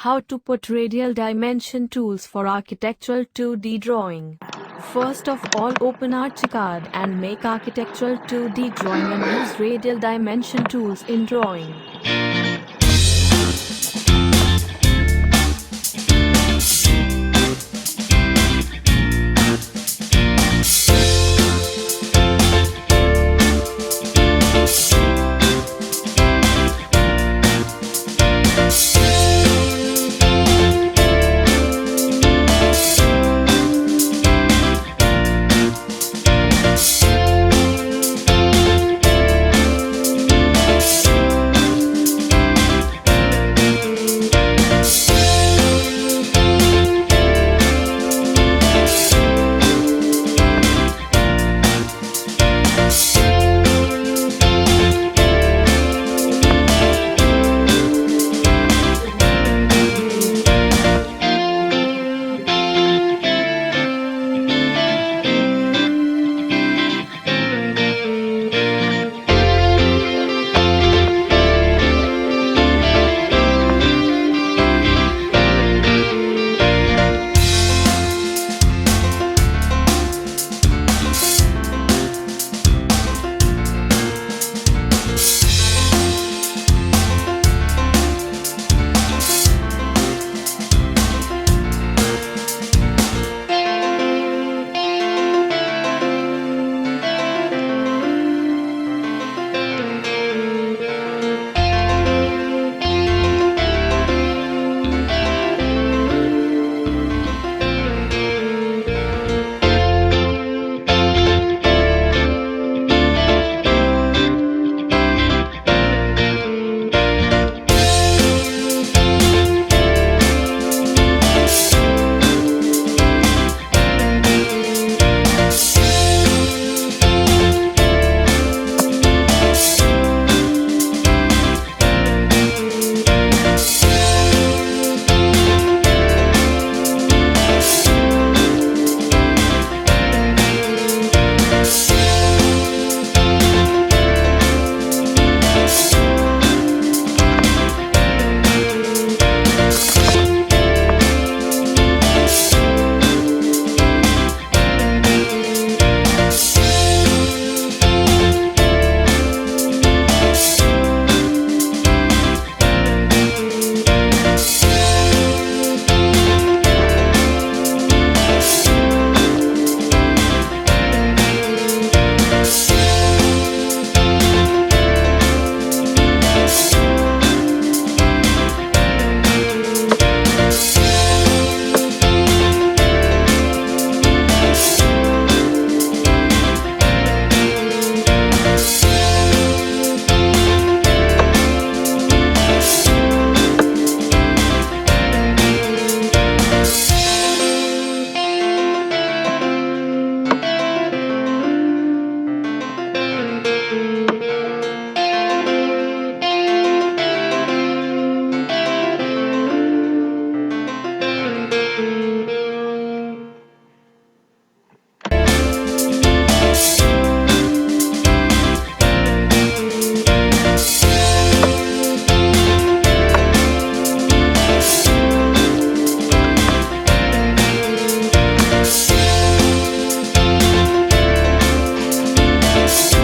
How to put radial dimension tools for architectural 2D drawing. First of all, open Archicad and make architectural 2D drawing and use radial dimension tools in drawing.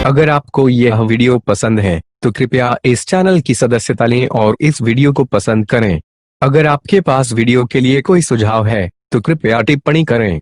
अगर आपको यह video पसंद है तो कृपया इस channel की सदस्यता लें और इस वीडियो को पसंद करें। अगर आपके पास वीडियो के लिए कोई सुझाव है तो कृपया टिप्पणी करें।